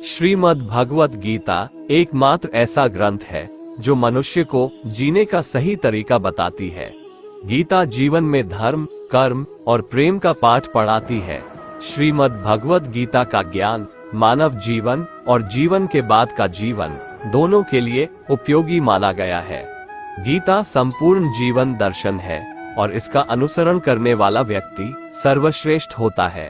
श्रीमद् भगवत गीता एकमात्र ऐसा ग्रंथ है जो मनुष्य को जीने का सही तरीका बताती है। गीता जीवन में धर्म, कर्म और प्रेम का पाठ पढ़ाती है। श्रीमद् भगवत गीता का ज्ञान मानव जीवन और जीवन के बाद का जीवन दोनों के लिए उपयोगी माना गया है। गीता संपूर्ण जीवन दर्शन है और इसका अनुसरण करने वाला व्यक्ति सर्वश्रेष्ठ होता है।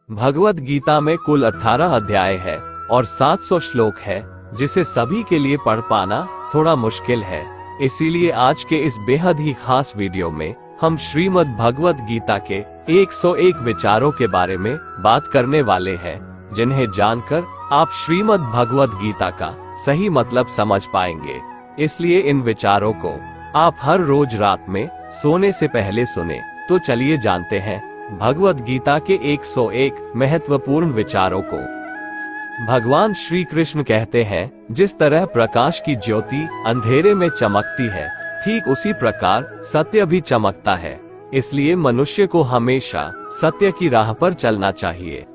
भगवत गीता में कुल 18 अध्याय है और 700 श्लोक है, जिसे सभी के लिए पढ़ पाना थोड़ा मुश्किल है। इसीलिए आज के इस बेहद ही खास वीडियो में हम श्रीमद् भगवत गीता के 101 विचारों के बारे में बात करने वाले हैं, जिन्हें जानकर आप श्रीमद् भगवत गीता का सही मतलब समझ पाएंगे। इसलिए इन विचारों को आप हर रोज रात में सोने से पहले सुने। तो चलिए जानते हैं भगवत गीता के 101 महत्वपूर्ण विचारों को। भगवान श्री कृष्ण कहते हैं, जिस तरह प्रकाश की ज्योति अंधेरे में चमकती है, ठीक उसी प्रकार सत्य भी चमकता है। इसलिए मनुष्य को हमेशा सत्य की राह पर चलना चाहिए।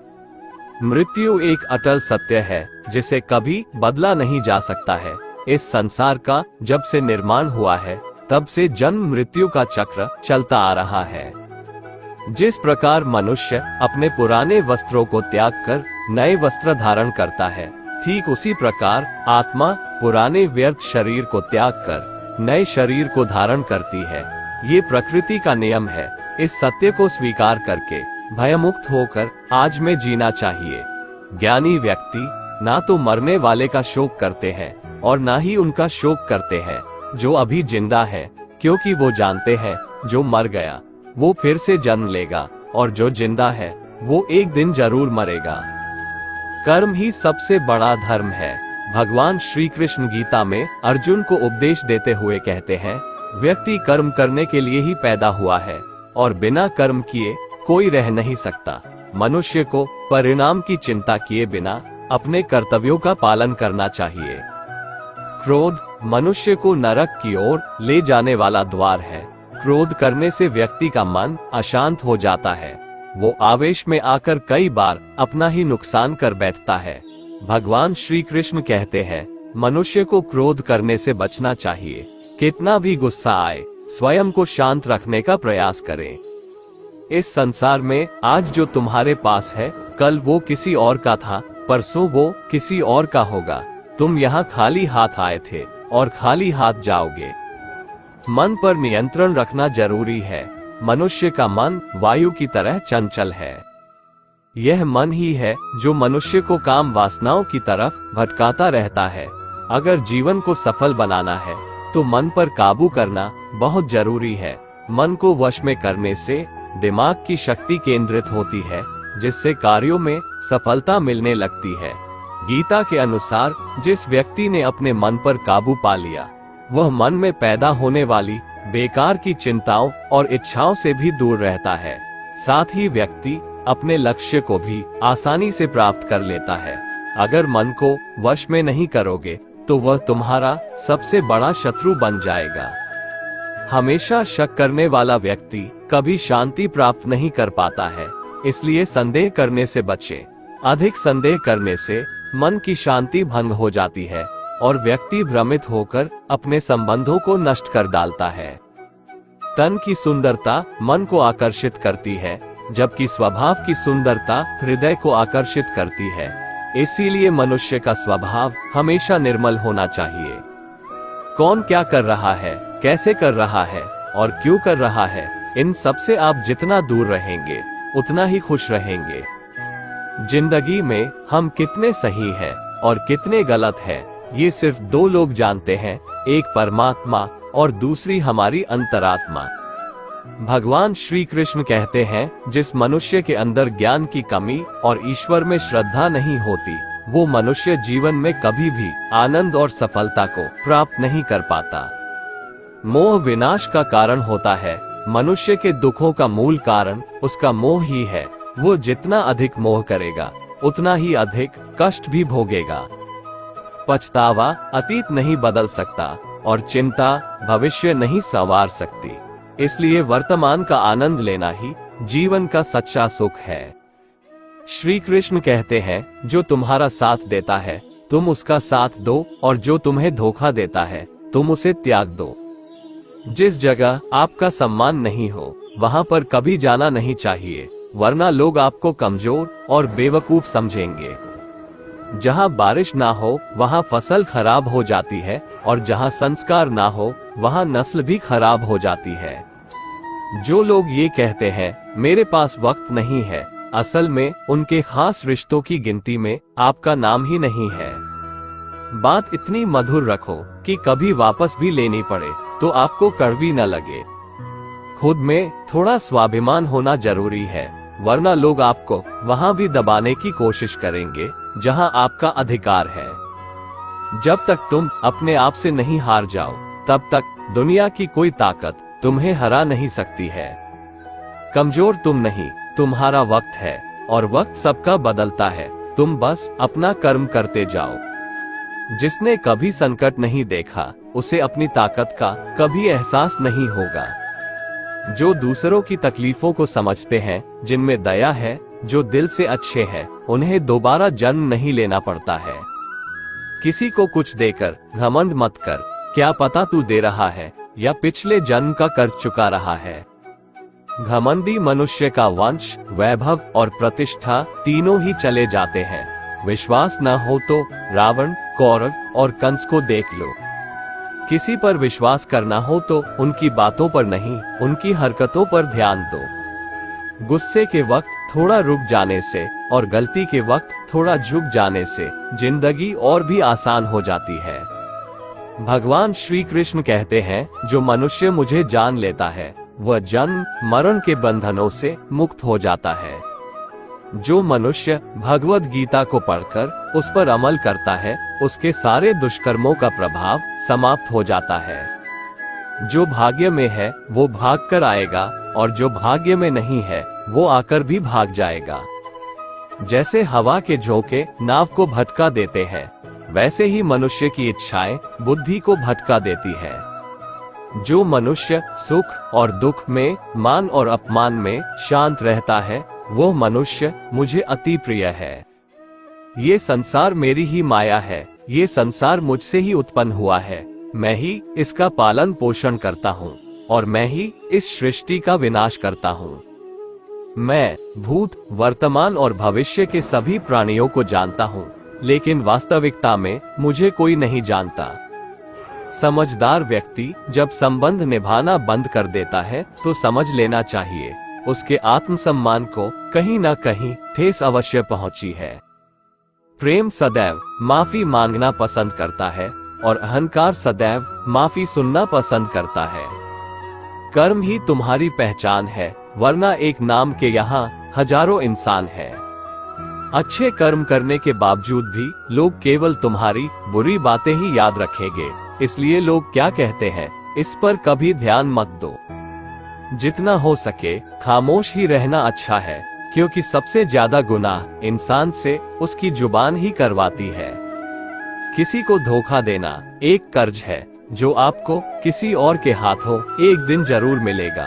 मृत्यु एक अटल सत्य है जिसे कभी बदला नहीं जा सकता है। इस संसार का जब से निर्माण हुआ है, तब से जन्म मृत्यु का चक्र चलता आ रहा है। जिस प्रकार मनुष्य अपने पुराने वस्त्रों को त्याग कर नए वस्त्र धारण करता है, ठीक उसी प्रकार आत्मा पुराने व्यर्थ शरीर को त्याग कर नए शरीर को धारण करती है। ये प्रकृति का नियम है। इस सत्य को स्वीकार करके भयमुक्त होकर आज में जीना चाहिए। ज्ञानी व्यक्ति ना तो मरने वाले का शोक करते हैं और ना ही उनका शोक करते हैं जो अभी जिंदा है, क्योंकि वो जानते हैं जो मर गया वो फिर से जन्म लेगा और जो जिंदा है वो एक दिन जरूर मरेगा। कर्म ही सबसे बड़ा धर्म है। भगवान श्री कृष्ण गीता में अर्जुन को उपदेश देते हुए कहते हैं, व्यक्ति कर्म करने के लिए ही पैदा हुआ है और बिना कर्म किए कोई रह नहीं सकता। मनुष्य को परिणाम की चिंता किए बिना अपने कर्तव्यों का पालन करना चाहिए। क्रोध मनुष्य को नरक की ओर ले जाने वाला द्वार है। क्रोध करने से व्यक्ति का मन अशांत हो जाता है। वो आवेश में आकर कई बार अपना ही नुकसान कर बैठता है। भगवान श्री कृष्ण कहते हैं, मनुष्य को क्रोध करने से बचना चाहिए। कितना भी गुस्सा आए, स्वयं को शांत रखने का प्रयास करें। इस संसार में आज जो तुम्हारे पास है, कल वो किसी और का था, परसों वो किसी और का होगा। तुम यहाँ खाली हाथ आए थे और खाली हाथ जाओगे। मन पर नियंत्रण रखना जरूरी है। मनुष्य का मन वायु की तरह चंचल है। यह मन ही है जो मनुष्य को काम वासनाओं की तरफ भटकाता रहता है। अगर जीवन को सफल बनाना है तो मन पर काबू करना बहुत जरूरी है। मन को वश में करने से दिमाग की शक्ति केंद्रित होती है, जिससे कार्यों में सफलता मिलने लगती है। गीता के अनुसार जिस व्यक्ति ने अपने मन पर काबू पा लिया, वह मन में पैदा होने वाली बेकार की चिंताओं और इच्छाओं से भी दूर रहता है। साथ ही व्यक्ति अपने लक्ष्य को भी आसानी से प्राप्त कर लेता है। अगर मन को वश में नहीं करोगे तो वह तुम्हारा सबसे बड़ा शत्रु बन जाएगा। हमेशा शक करने वाला व्यक्ति कभी शांति प्राप्त नहीं कर पाता है। इसलिए संदेह करने से बचें। अधिक संदेह करने से मन की शांति भंग हो जाती है और व्यक्ति भ्रमित होकर अपने संबंधों को नष्ट कर डालता है। तन की सुंदरता मन को आकर्षित करती है, जबकि स्वभाव की सुंदरता हृदय को आकर्षित करती है। इसीलिए मनुष्य का स्वभाव हमेशा निर्मल होना चाहिए। कौन क्या कर रहा है, कैसे कर रहा है और क्यों कर रहा है, इन सब से आप जितना दूर रहेंगे उतना ही खुश रहेंगे। जिंदगी में हम कितने सही हैं और कितने गलत हैं, ये सिर्फ दो लोग जानते हैं, एक परमात्मा और दूसरी हमारी अंतरात्मा। भगवान श्री कृष्ण कहते हैं, जिस मनुष्य के अंदर ज्ञान की कमी और ईश्वर में श्रद्धा नहीं होती, वो मनुष्य जीवन में कभी भी आनंद और सफलता को प्राप्त नहीं कर पाता। मोह विनाश का कारण होता है। मनुष्य के दुखों का मूल कारण उसका मोह ही है। वो जितना अधिक मोह करेगा उतना ही अधिक कष्ट भी भोगेगा। पछतावा अतीत नहीं बदल सकता और चिंता भविष्य नहीं संवार सकती। इसलिए वर्तमान का आनंद लेना ही जीवन का सच्चा सुख है। श्री कृष्ण कहते हैं, जो तुम्हारा साथ देता है तुम उसका साथ दो, और जो तुम्हें धोखा देता है तुम उसे त्याग दो। जिस जगह आपका सम्मान नहीं हो वहां पर कभी जाना नहीं चाहिए, वरना लोग आपको कमजोर और बेवकूफ समझेंगे। जहां बारिश ना हो वहां फसल खराब हो जाती है, और जहां संस्कार ना हो वहां नस्ल भी खराब हो जाती है। जो लोग ये कहते हैं मेरे पास वक्त नहीं है, असल में उनके खास रिश्तों की गिनती में आपका नाम ही नहीं है। बात इतनी मधुर रखो कि कभी वापस भी लेनी पड़े तो आपको कड़वी न लगे। खुद में थोड़ा स्वाभिमान होना जरूरी है, वरना लोग आपको वहां भी दबाने की कोशिश करेंगे जहां आपका अधिकार है। जब तक तुम अपने आप से नहीं हार जाओ तब तक दुनिया की कोई ताकत तुम्हें हरा नहीं सकती है। कमजोर तुम नहीं, तुम्हारा वक्त है, और वक्त सबका बदलता है। तुम बस अपना कर्म करते जाओ। जिसने कभी संकट नहीं देखा उसे अपनी ताकत का कभी एहसास नहीं होगा। जो दूसरों की तकलीफों को समझते हैं, जिनमें दया है, जो दिल से अच्छे हैं, उन्हें दोबारा जन्म नहीं लेना पड़ता है। किसी को कुछ देकर घमंड मत कर, क्या पता तू दे रहा है या पिछले जन्म का कर्ज चुका रहा है। घमंडी मनुष्य का वंश, वैभव और प्रतिष्ठा तीनों ही चले जाते हैं। विश्वास न हो तो रावण, कौरव और कंस को देख लो। किसी पर विश्वास करना हो तो उनकी बातों पर नहीं, उनकी हरकतों पर ध्यान दो। गुस्से के वक्त थोड़ा रुक जाने से और गलती के वक्त थोड़ा झुक जाने से जिंदगी और भी आसान हो जाती है। भगवान श्री कृष्ण कहते हैं, जो मनुष्य मुझे जान लेता है वह जन्म मरण के बंधनों से मुक्त हो जाता है। जो मनुष्य भगवद गीता को पढ़कर उस पर अमल करता है उसके सारे दुष्कर्मों का प्रभाव समाप्त हो जाता है। जो भाग्य में है वो भाग कर आएगा, और जो भाग्य में नहीं है वो आकर भी भाग जाएगा। जैसे हवा के झोंके नाव को भटका देते हैं, वैसे ही मनुष्य की इच्छाएं बुद्धि को भटका देती है। जो मनुष्य सुख और दुख में, मान और अपमान में शांत रहता है, वो मनुष्य मुझे अति प्रिय है। ये संसार मेरी ही माया है, ये संसार मुझसे ही उत्पन्न हुआ है। मैं ही इसका पालन पोषण करता हूँ और मैं ही इस सृष्टि का विनाश करता हूँ। मैं भूत, वर्तमान और भविष्य के सभी प्राणियों को जानता हूँ, लेकिन वास्तविकता में मुझे कोई नहीं जानता। समझदार व्यक्ति जब संबंध निभाना बंद कर देता है तो समझ लेना चाहिए उसके आत्मसम्मान को कहीं न कहीं ठेस अवश्य पहुंची है। प्रेम सदैव माफी मांगना पसंद करता है और अहंकार सदैव माफी सुनना पसंद करता है। कर्म ही तुम्हारी पहचान है, वरना एक नाम के यहाँ हजारों इंसान हैं। अच्छे कर्म करने के बावजूद भी लोग केवल तुम्हारी बुरी बातें ही याद रखेंगे, इसलिए लोग क्या कहते हैं इस पर कभी ध्यान मत दो। जितना हो सके खामोश ही रहना अच्छा है, क्योंकि सबसे ज्यादा गुनाह इंसान से उसकी जुबान ही करवाती है। किसी को धोखा देना एक कर्ज है जो आपको किसी और के हाथों एक दिन जरूर मिलेगा।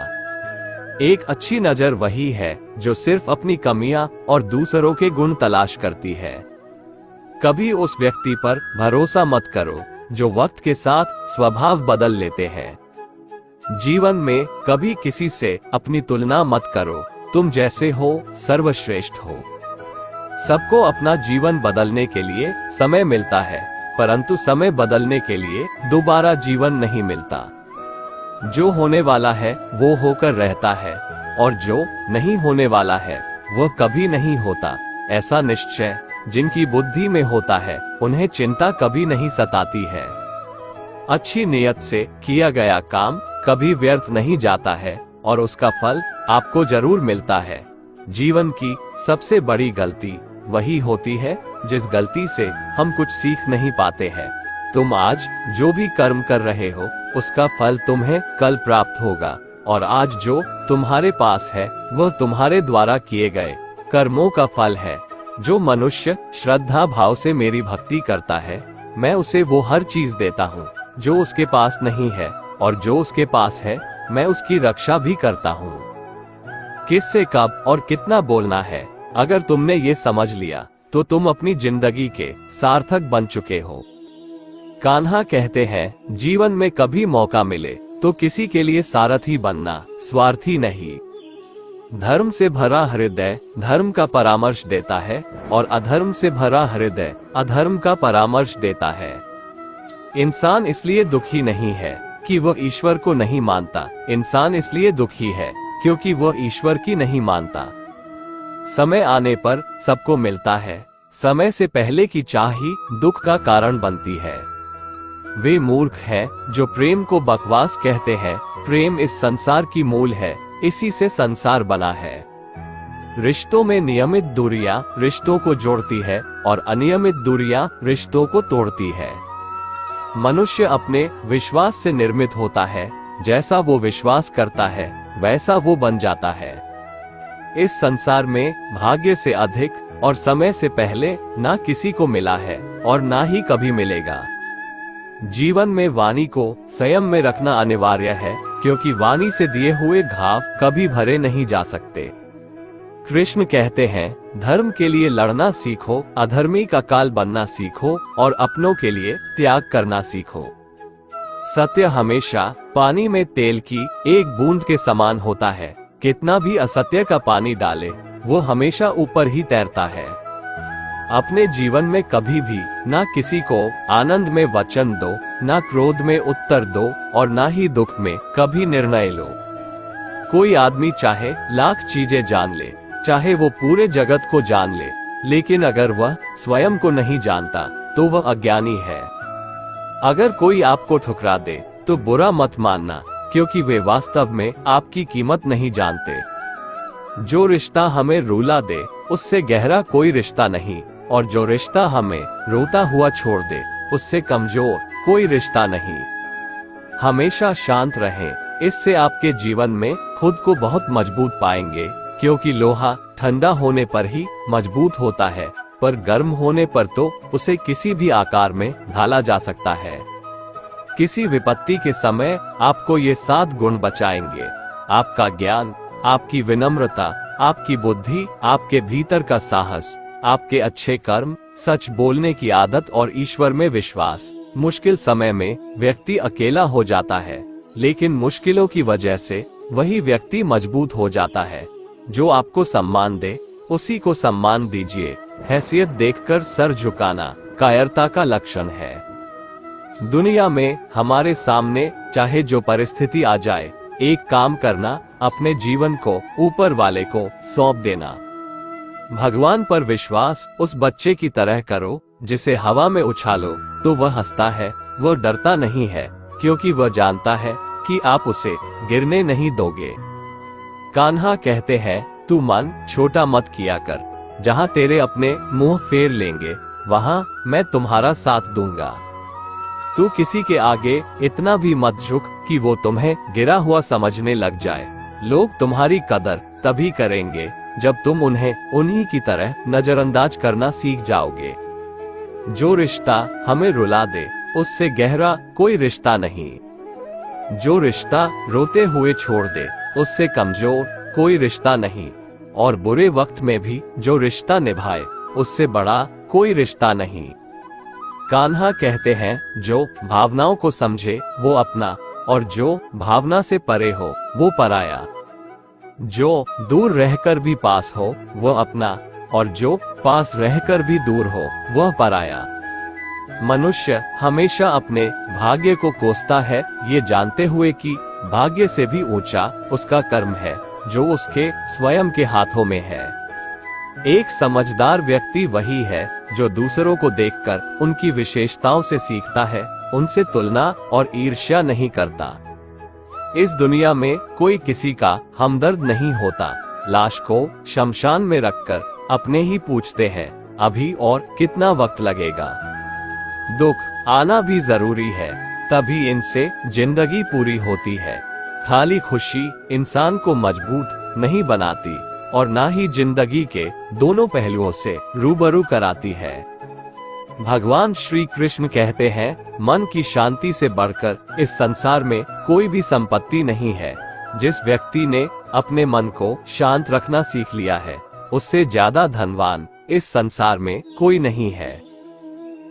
एक अच्छी नजर वही है जो सिर्फ अपनी कमियां और दूसरों के गुण तलाश करती है। कभी उस व्यक्ति पर भरोसा मत करो जो वक्त के साथ स्वभाव बदल लेते हैं। जीवन में कभी किसी से अपनी तुलना मत करो, तुम जैसे हो सर्वश्रेष्ठ हो। सबको अपना जीवन बदलने के लिए समय मिलता है, परंतु समय बदलने के लिए दोबारा जीवन नहीं मिलता। जो होने वाला है वो होकर रहता है, और जो नहीं होने वाला है वह कभी नहीं होता। ऐसा निश्चय जिनकी बुद्धि में होता है उन्हें चिंता कभी नहीं सताती है। अच्छी नियत से किया गया काम कभी व्यर्थ नहीं जाता है और उसका फल आपको जरूर मिलता है। जीवन की सबसे बड़ी गलती वही होती है जिस गलती से हम कुछ सीख नहीं पाते हैं। तुम आज जो भी कर्म कर रहे हो उसका फल तुम्हें कल प्राप्त होगा, और आज जो तुम्हारे पास है वह तुम्हारे द्वारा किए गए कर्मों का फल है। जो मनुष्य श्रद्धा भाव से मेरी भक्ति करता है, मैं उसे वो हर चीज देता हूँ जो उसके पास नहीं है, और जो उसके पास है मैं उसकी रक्षा भी करता हूँ। किससे कब और कितना बोलना है अगर तुमने ये समझ लिया तो तुम अपनी जिंदगी के सार्थक बन चुके हो। कान्हा कहते हैं, जीवन में कभी मौका मिले तो किसी के लिए सारथी बनना, स्वार्थी नहीं। धर्म से भरा हृदय धर्म का परामर्श देता है और अधर्म से भरा हृदय अधर्म का परामर्श देता है। इंसान इसलिए दुखी नहीं है कि वह ईश्वर को नहीं मानता, इंसान इसलिए दुखी है क्योंकि वह ईश्वर की नहीं मानता। समय आने पर सबको मिलता है, समय से पहले की चाह ही दुख का कारण बनती है। वे मूर्ख हैं जो प्रेम को बकवास कहते हैं। प्रेम इस संसार की मूल है, इसी से संसार बना है। रिश्तों में नियमित दूरियां रिश्तों को जोड़ती है और अनियमित दूरियां रिश्तों को तोड़ती है। मनुष्य अपने विश्वास से निर्मित होता है, जैसा वो विश्वास करता है वैसा वो बन जाता है। इस संसार में भाग्य से अधिक और समय से पहले ना किसी को मिला है और ना ही कभी मिलेगा। जीवन में वाणी को संयम में रखना अनिवार्य है, क्योंकि वाणी से दिए हुए घाव कभी भरे नहीं जा सकते। कृष्ण कहते हैं, धर्म के लिए लड़ना सीखो, अधर्मी का काल बनना सीखो और अपनों के लिए त्याग करना सीखो। सत्य हमेशा पानी में तेल की एक बूंद के समान होता है। कितना भी असत्य का पानी डाले वो हमेशा ऊपर ही तैरता है। अपने जीवन में कभी भी ना किसी को आनंद में वचन दो, ना क्रोध में उत्तर दो और ना ही दुख में कभी निर्णय लो। कोई आदमी चाहे लाख चीजें जान ले, चाहे वो पूरे जगत को जान ले, लेकिन अगर वह स्वयं को नहीं जानता तो वह अज्ञानी है। अगर कोई आपको ठुकरा दे तो बुरा मत मानना, क्योंकि वे वास्तव में आपकी कीमत नहीं जानते। जो रिश्ता हमें रुला दे उससे गहरा कोई रिश्ता नहीं, और जो रिश्ता हमें रोता हुआ छोड़ दे उससे कमजोर कोई रिश्ता नहीं। हमेशा शांत रहें, इससे आपके जीवन में खुद को बहुत मजबूत पाएंगे, क्योंकि लोहा ठंडा होने पर ही मजबूत होता है, पर गर्म होने पर तो उसे किसी भी आकार में ढाला जा सकता है। किसी विपत्ति के समय आपको ये 7 गुण बचाएंगे: आपका ज्ञान, आपकी विनम्रता, आपकी बुद्धि, आपके भीतर का साहस, आपके अच्छे कर्म, सच बोलने की आदत और ईश्वर में विश्वास। मुश्किल समय में व्यक्ति अकेला हो जाता है, लेकिन मुश्किलों की वजह से वही व्यक्ति मजबूत हो जाता है। जो आपको सम्मान दे उसी को सम्मान दीजिए। हैसियत देखकर सर झुकाना कायरता का लक्षण है। दुनिया में हमारे सामने चाहे जो परिस्थिति आ जाए, एक काम करना, अपने जीवन को ऊपर वाले को सौंप देना। भगवान पर विश्वास उस बच्चे की तरह करो जिसे हवा में उछालो तो वह हंसता है, वह डरता नहीं है, क्योंकि वह जानता है कि आप उसे गिरने नहीं दोगे। कान्हा कहते हैं, तू मन छोटा मत किया कर, जहाँ तेरे अपने मुंह फेर लेंगे वहाँ मैं तुम्हारा साथ दूंगा। तू किसी के आगे इतना भी मत झुक कि वो तुम्हें गिरा हुआ समझने लग जाए। लोग तुम्हारी कदर तभी करेंगे जब तुम उन्हें उन्हीं की तरह नजरअंदाज करना सीख जाओगे। जो रिश्ता हमें रुला दे उससे गहरा कोई रिश्ता नहीं। जो रिश्ता रोते हुए छोड़ दे उससे कमजोर कोई रिश्ता नहीं, और बुरे वक्त में भी जो रिश्ता निभाए उससे बड़ा कोई रिश्ता नहीं। कान्हा कहते हैं, जो भावनाओं को समझे वो अपना, और जो भावना से परे हो वो पराया। जो दूर रहकर भी पास हो वह अपना, और जो पास रहकर भी दूर हो वह पराया। मनुष्य हमेशा अपने भाग्य को कोसता है, ये जानते हुए कि भाग्य से भी ऊंचा उसका कर्म है जो उसके स्वयं के हाथों में है। एक समझदार व्यक्ति वही है जो दूसरों को देखकर उनकी विशेषताओं से सीखता है, उनसे तुलना और ईर्ष्या नहीं करता। इस दुनिया में कोई किसी का हमदर्द नहीं होता। लाश को शमशान में रखकर अपने ही पूछते हैं, अभी और कितना वक्त लगेगा। दुख आना भी जरूरी है, तभी इनसे जिंदगी पूरी होती है। खाली खुशी इंसान को मजबूत नहीं बनाती और ना ही जिंदगी के दोनों पहलुओं से रूबरू कराती है। भगवान श्री कृष्ण कहते हैं, मन की शांति से बढ़कर इस संसार में कोई भी संपत्ति नहीं है। जिस व्यक्ति ने अपने मन को शांत रखना सीख लिया है उससे ज्यादा धनवान इस संसार में कोई नहीं है।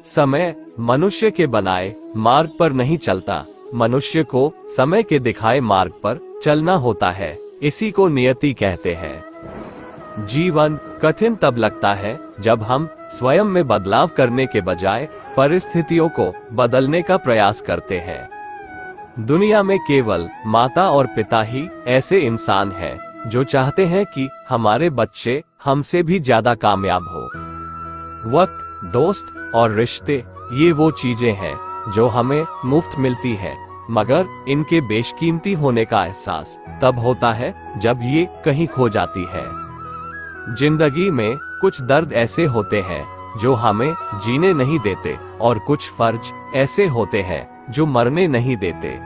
समय मनुष्य के बनाए मार्ग पर नहीं चलता, मनुष्य को समय के दिखाए मार्ग पर चलना होता है। इसी को नियति कहते हैं। जीवन कठिन तब लगता है जब हम स्वयं में बदलाव करने के बजाय परिस्थितियों को बदलने का प्रयास करते हैं। दुनिया में केवल माता और पिता ही ऐसे इंसान हैं जो चाहते हैं कि हमारे बच्चे हमसे भी ज्यादा कामयाब हो। वक्त, दोस्त और रिश्ते ये वो चीजें हैं जो हमें मुफ्त मिलती हैं, मगर इनके बेशकीमती होने का एहसास तब होता है जब ये कहीं खो जाती है। जिंदगी में कुछ दर्द ऐसे होते हैं जो हमें जीने नहीं देते और कुछ फर्ज ऐसे होते हैं जो मरने नहीं देते।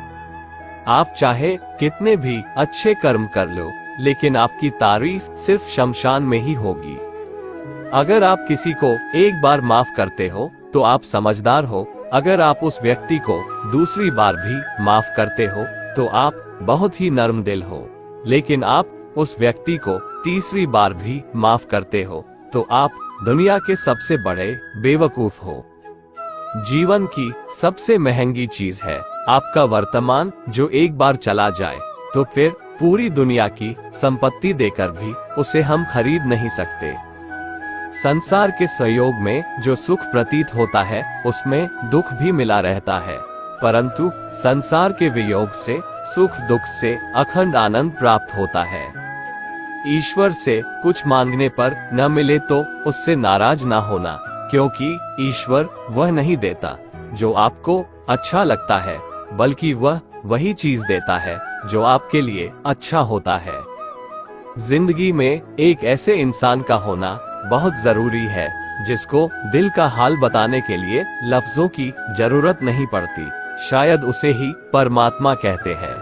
आप चाहे कितने भी अच्छे कर्म कर लो, लेकिन आपकी तारीफ सिर्फ शमशान में ही होगी। अगर आप किसी को एक बार माफ करते हो तो आप समझदार हो। अगर आप उस व्यक्ति को दूसरी बार भी माफ करते हो तो आप बहुत ही नर्म दिल हो। लेकिन आप उस व्यक्ति को तीसरी बार भी माफ करते हो तो आप दुनिया के सबसे बड़े बेवकूफ हो। जीवन की सबसे महंगी चीज है आपका वर्तमान, जो एक बार चला जाए तो फिर पूरी दुनिया की संपत्ति देकर भी उसे हम खरीद नहीं सकते। संसार के सहयोग में जो सुख प्रतीत होता है उसमें दुख भी मिला रहता है, परंतु संसार के वियोग से सुख दुख से अखंड आनंद प्राप्त होता है। ईश्वर से कुछ मांगने पर न मिले तो उससे नाराज ना होना, क्योंकि ईश्वर वह नहीं देता जो आपको अच्छा लगता है, बल्कि वह वही चीज देता है जो आपके लिए अच्छा होता है। जिंदगी में एक ऐसे इंसान का होना बहुत जरूरी है जिसको दिल का हाल बताने के लिए लफ्जों की जरूरत नहीं पड़ती। शायद उसे ही परमात्मा कहते हैं।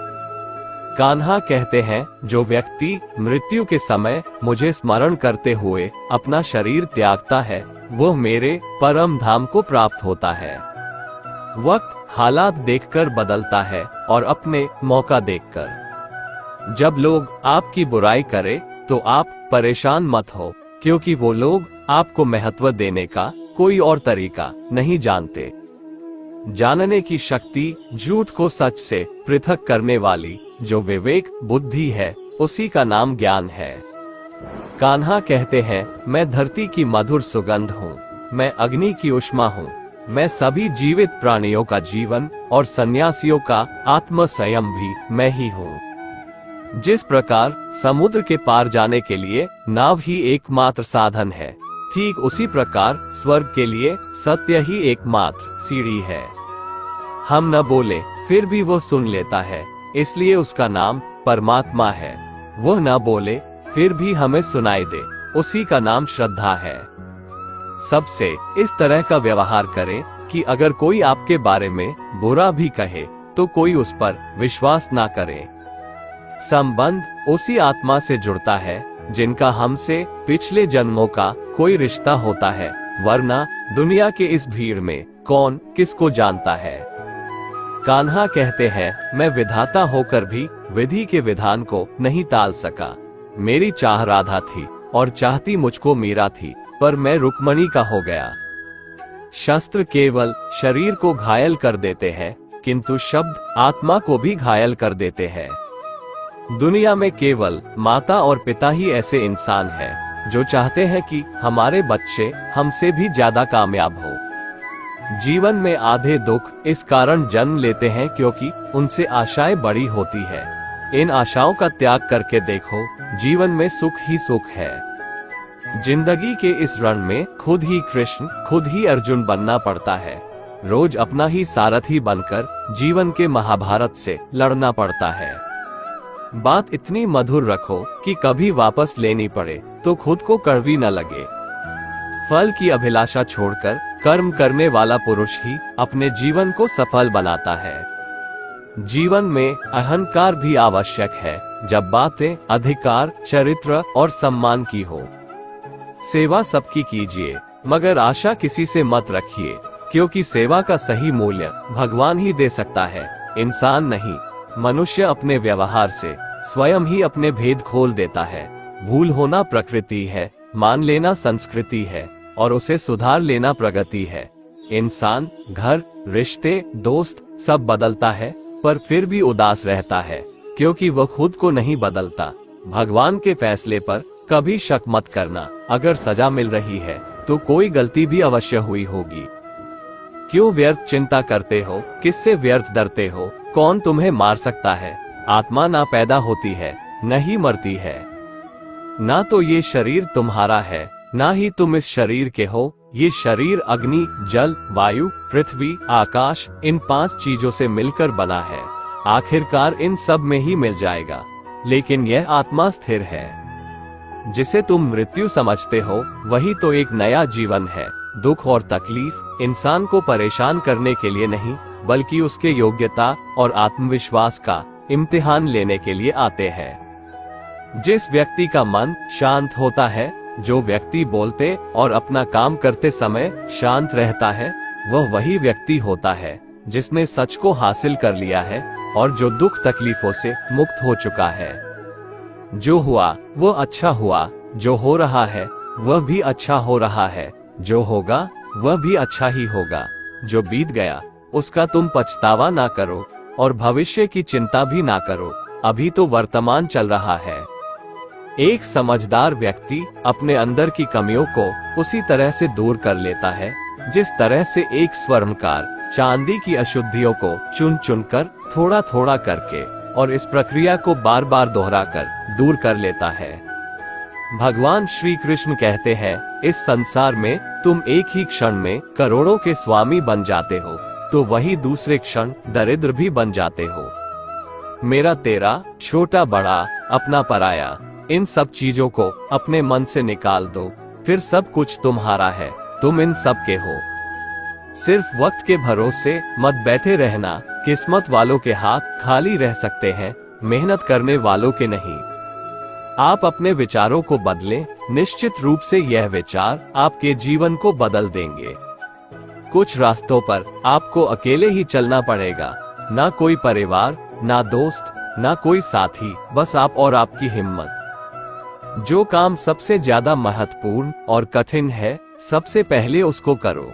कान्हा कहते हैं, जो व्यक्ति मृत्यु के समय मुझे स्मरण करते हुए अपना शरीर त्यागता है वो मेरे परम धाम को प्राप्त होता है। वक्त हालात देखकर बदलता है और अपने मौका देखकर। जब लोग आपकी बुराई करें तो आप परेशान मत हो, क्योंकि वो लोग आपको महत्व देने का कोई और तरीका नहीं जानते। जानने की शक्ति झूठ को सच से पृथक करने वाली जो विवेक बुद्धि है, उसी का नाम ज्ञान है। कान्हा कहते हैं, मैं धरती की मधुर सुगंध हूँ, मैं अग्नि की उष्मा हूँ, मैं सभी जीवित प्राणियों का जीवन और सन्यासियों का आत्म संयम भी मैं ही हूँ। जिस प्रकार समुद्र के पार जाने के लिए नाव ही एकमात्र साधन है, ठीक उसी प्रकार स्वर्ग के लिए सत्य ही एकमात्र सीढ़ी है। हम न बोले फिर भी वो सुन लेता है, इसलिए उसका नाम परमात्मा है। वह न बोले फिर भी हमें सुनाई दे, उसी का नाम श्रद्धा है। सबसे इस तरह का व्यवहार करें कि अगर कोई आपके बारे में बुरा भी कहे तो कोई उस पर विश्वास ना करे। संबंध उसी आत्मा से जुड़ता है जिनका हमसे पिछले जन्मों का कोई रिश्ता होता है, वरना दुनिया के इस भीड़ में कौन किसको जानता है। कान्हा कहते हैं, मैं विधाता होकर भी विधि के विधान को नहीं टाल सका। मेरी चाह राधा थी और चाहती मुझको मीरा थी, पर मैं रुक्मणी का हो गया। शस्त्र केवल शरीर को घायल कर देते हैं, किंतु शब्द आत्मा को भी घायल कर देते हैं। दुनिया में केवल माता और पिता ही ऐसे इंसान हैं जो चाहते हैं कि हमारे बच्चे हमसे भी ज्यादा कामयाब हो। जीवन में आधे दुख इस कारण जन्म लेते हैं क्योंकि उनसे आशाएं बड़ी होती है। इन आशाओं का त्याग करके देखो, जीवन में सुख ही सुख है। जिंदगी के इस रण में खुद ही कृष्ण, खुद ही अर्जुन बनना पड़ता है। रोज अपना ही सारथी बनकर जीवन के महाभारत से लड़ना पड़ता है। बात इतनी मधुर रखो कि कभी वापस लेनी पड़े तो खुद को कड़वी न लगे। फल की अभिलाषा छोड़कर कर्म करने वाला पुरुष ही अपने जीवन को सफल बनाता है। जीवन में अहंकार भी आवश्यक है जब बातें अधिकार, चरित्र और सम्मान की हो। सेवा सबकी कीजिए, मगर आशा किसी से मत रखिए, क्योंकि सेवा का सही मूल्य भगवान ही दे सकता है, इंसान नहीं। मनुष्य अपने व्यवहार से स्वयं ही अपने भेद खोल देता है। भूल होना प्रकृति है, मान लेना संस्कृति है और उसे सुधार लेना प्रगति है। इंसान, घर, रिश्ते, दोस्त सब बदलता है, पर फिर भी उदास रहता है क्योंकि वह खुद को नहीं बदलता। भगवान के फैसले पर कभी शक मत करना। अगर सजा मिल रही है तो कोई गलती भी अवश्य हुई होगी। क्यों व्यर्थ चिंता करते हो? किससे व्यर्थ डरते हो? कौन तुम्हें मार सकता है? आत्मा ना पैदा होती है, न ही मरती है। ना तो ये शरीर तुम्हारा है, ना ही तुम इस शरीर के हो। ये शरीर अग्नि, जल, वायु, पृथ्वी, आकाश, इन 5 चीजों से मिलकर बना है। आखिरकार इन सब में ही मिल जाएगा। लेकिन यह आत्मा स्थिर है। जिसे तुम मृत्यु समझते हो वही तो एक नया जीवन है। दुख और तकलीफ इंसान को परेशान करने के लिए नहीं, बल्कि उसके योग्यता और आत्मविश्वास का इम्तिहान लेने के लिए आते हैं। जिस व्यक्ति का मन शांत होता है, जो व्यक्ति बोलते और अपना काम करते समय शांत रहता है, वह वही व्यक्ति होता है जिसने सच को हासिल कर लिया है और जो दुख तकलीफों से मुक्त हो चुका है। जो हुआ वह अच्छा हुआ, जो हो रहा है वह भी अच्छा हो रहा है, जो होगा वह भी अच्छा ही होगा। जो बीत गया उसका तुम पछतावा ना करो और भविष्य की चिंता भी ना करो। अभी तो वर्तमान चल रहा है। एक समझदार व्यक्ति अपने अंदर की कमियों को उसी तरह से दूर कर लेता है जिस तरह से एक स्वर्णकार चांदी की अशुद्धियों को चुन चुनकर थोड़ा थोड़ा करके और इस प्रक्रिया को बार बार दोहराकर दूर कर लेता है। भगवान श्री कृष्ण कहते हैं, इस संसार में तुम एक ही क्षण में करोड़ों के स्वामी बन जाते हो, तो वही दूसरे क्षण दरिद्र भी बन जाते हो। मेरा तेरा, छोटा बड़ा, अपना पराया, इन सब चीजों को अपने मन से निकाल दो, फिर सब कुछ तुम्हारा है, तुम इन सब के हो। सिर्फ वक्त के भरोसे मत बैठे रहना। किस्मत वालों के हाथ खाली रह सकते हैं, मेहनत करने वालों के नहीं। आप अपने विचारों को बदलें, निश्चित रूप से यह विचार आपके जीवन को बदल देंगे। कुछ रास्तों पर आपको अकेले ही चलना पड़ेगा। ना कोई परिवार, ना दोस्त, ना कोई साथी, बस आप और आपकी हिम्मत। जो काम सबसे ज्यादा महत्वपूर्ण और कठिन है, सबसे पहले उसको करो।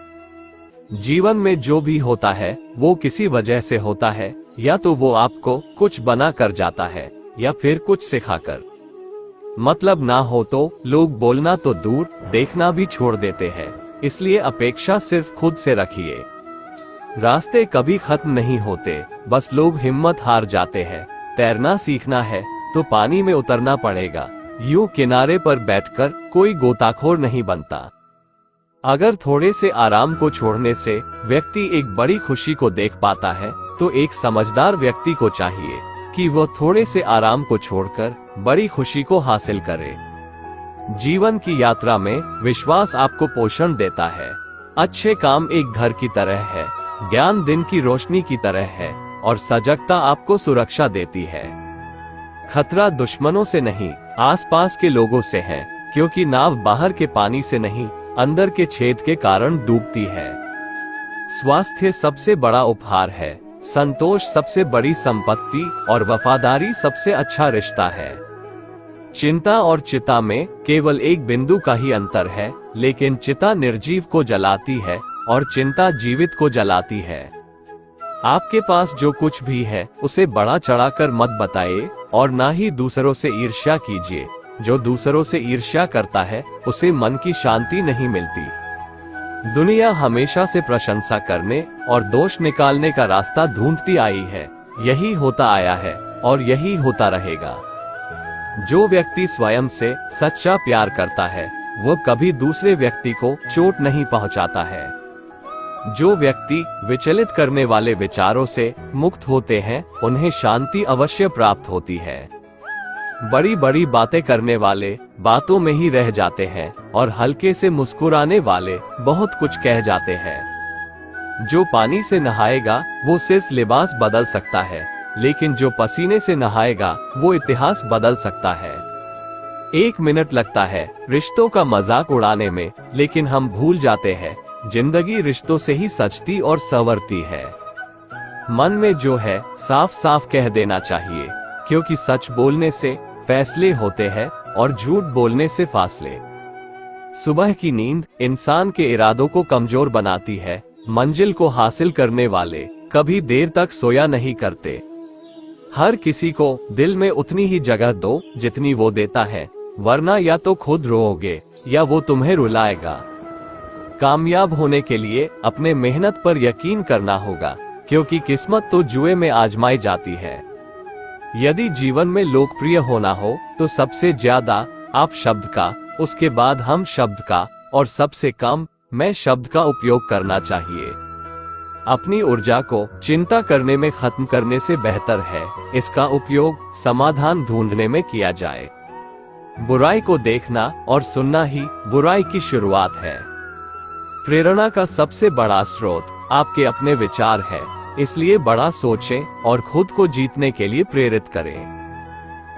जीवन में जो भी होता है वो किसी वजह से होता है, या तो वो आपको कुछ बना कर जाता है या फिर कुछ सिखाकर। मतलब ना हो तो लोग बोलना तो दूर, देखना भी छोड़ देते हैं। इसलिए अपेक्षा सिर्फ खुद से रखिए। रास्ते कभी खत्म नहीं होते, बस लोग हिम्मत हार जाते हैं। तैरना सीखना है तो पानी में उतरना पड़ेगा। यूं किनारे पर बैठकर कोई गोताखोर नहीं बनता। अगर थोड़े से आराम को छोड़ने से व्यक्ति एक बड़ी खुशी को देख पाता है, तो एक समझदार व्यक्ति को चाहिए कि वह थोड़े से आराम को छोड़कर बड़ी खुशी को हासिल करे। जीवन की यात्रा में विश्वास आपको पोषण देता है। अच्छे काम एक घर की तरह है, ज्ञान दिन की रोशनी की तरह है और सजगता आपको सुरक्षा देती है। खतरा दुश्मनों से नहीं, आसपास के लोगों से है, क्योंकि नाव बाहर के पानी से नहीं, अंदर के छेद के कारण डूबती है। स्वास्थ्य सबसे बड़ा उपहार है, संतोष सबसे बड़ी संपत्ति और वफादारी सबसे अच्छा रिश्ता है। चिंता और चिता में केवल एक बिंदु का ही अंतर है, लेकिन चिता निर्जीव को जलाती है और चिंता जीवित को जलाती है। आपके पास जो कुछ भी है उसे बढ़ा चढ़ाकर मत बताइए और ना ही दूसरों से ईर्ष्या कीजिए। जो दूसरों से ईर्ष्या करता है उसे मन की शांति नहीं मिलती। दुनिया हमेशा से प्रशंसा करने और दोष निकालने का रास्ता ढूंढती आई है। यही होता आया है और यही होता रहेगा। जो व्यक्ति स्वयं से सच्चा प्यार करता है वह कभी दूसरे व्यक्ति को चोट नहीं पहुंचाता है। जो व्यक्ति विचलित करने वाले विचारों से मुक्त होते हैं उन्हें शांति अवश्य प्राप्त होती है। बड़ी बड़ी बातें करने वाले बातों में ही रह जाते हैं और हल्के से मुस्कुराने वाले बहुत कुछ कह जाते हैं। जो पानी से नहाएगा वो सिर्फ लिबास बदल सकता है, लेकिन जो पसीने से नहाएगा वो इतिहास बदल सकता है। 1 मिनट लगता है रिश्तों का मजाक उड़ाने में, लेकिन हम भूल जाते हैं जिंदगी रिश्तों से ही सजती और संवरती है। मन में जो है साफ साफ कह देना चाहिए, क्योंकि सच बोलने से फैसले होते हैं और झूठ बोलने से फासले। सुबह की नींद इंसान के इरादों को कमजोर बनाती है। मंजिल को हासिल करने वाले कभी देर तक सोया नहीं करते। हर किसी को दिल में उतनी ही जगह दो जितनी वो देता है, वरना या तो खुद रोओगे या वो तुम्हें रुलाएगा। कामयाब होने के लिए अपने मेहनत पर यकीन करना होगा, क्योंकि किस्मत तो जुए में आजमाई जाती है। यदि जीवन में लोकप्रिय होना हो तो सबसे ज्यादा आप शब्द का, उसके बाद हम शब्द का और सबसे कम मैं शब्द का उपयोग करना चाहिए। अपनी ऊर्जा को चिंता करने में खत्म करने से बेहतर है इसका उपयोग समाधान ढूंढने में किया जाए। बुराई को देखना और सुनना ही बुराई की शुरुआत है। प्रेरणा का सबसे बड़ा स्रोत आपके अपने विचार है, इसलिए बड़ा सोचें और खुद को जीतने के लिए प्रेरित करें।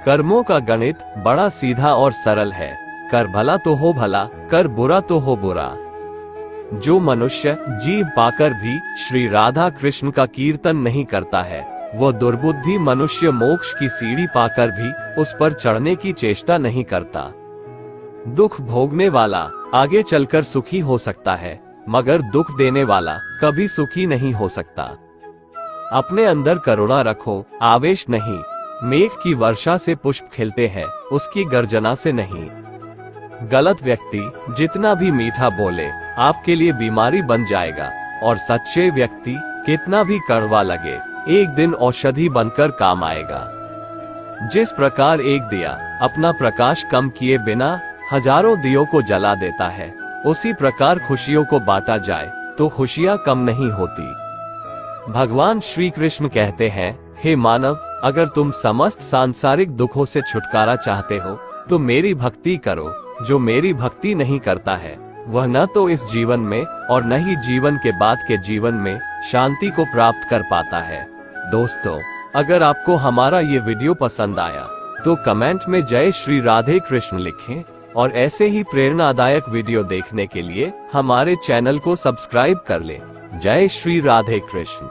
कर्मों का गणित बड़ा सीधा और सरल है। कर भला तो हो भला, कर बुरा तो हो बुरा। जो मनुष्य जीव पाकर भी श्री राधा कृष्ण का कीर्तन नहीं करता है, वो दुर्बुद्धि मनुष्य मोक्ष की सीढ़ी पाकर भी उस पर चढ़ने की चेष्टा नहीं करता। दुख भोगने वाला आगे चलकर सुखी हो सकता है, मगर दुख देने वाला कभी सुखी नहीं हो सकता। अपने अंदर करुणा रखो, आवेश नहीं। मेघ की वर्षा से पुष्प खिलते हैं, उसकी गर्जना से नहीं। गलत व्यक्ति जितना भी मीठा बोले आपके लिए बीमारी बन जाएगा, और सच्चे व्यक्ति कितना भी कड़वा लगे एक दिन औषधि बनकर काम आएगा। जिस प्रकार एक दिया अपना प्रकाश कम किए बिना हजारों दियों को जला देता है, उसी प्रकार खुशियों को बांटा जाए तो खुशियां कम नहीं होती। भगवान श्री कृष्ण कहते हैं, हे मानव, अगर तुम समस्त सांसारिक दुखों से छुटकारा चाहते हो तो मेरी भक्ति करो। जो मेरी भक्ति नहीं करता है वह न तो इस जीवन में और न ही जीवन के बाद के जीवन में शांति को प्राप्त कर पाता है। दोस्तों, अगर आपको हमारा ये वीडियो पसंद आया तो कमेंट में जय श्री राधे कृष्ण लिखें, और ऐसे ही प्रेरणादायक वीडियो देखने के लिए हमारे चैनल को सब्सक्राइब कर लें। जय श्री राधे कृष्ण।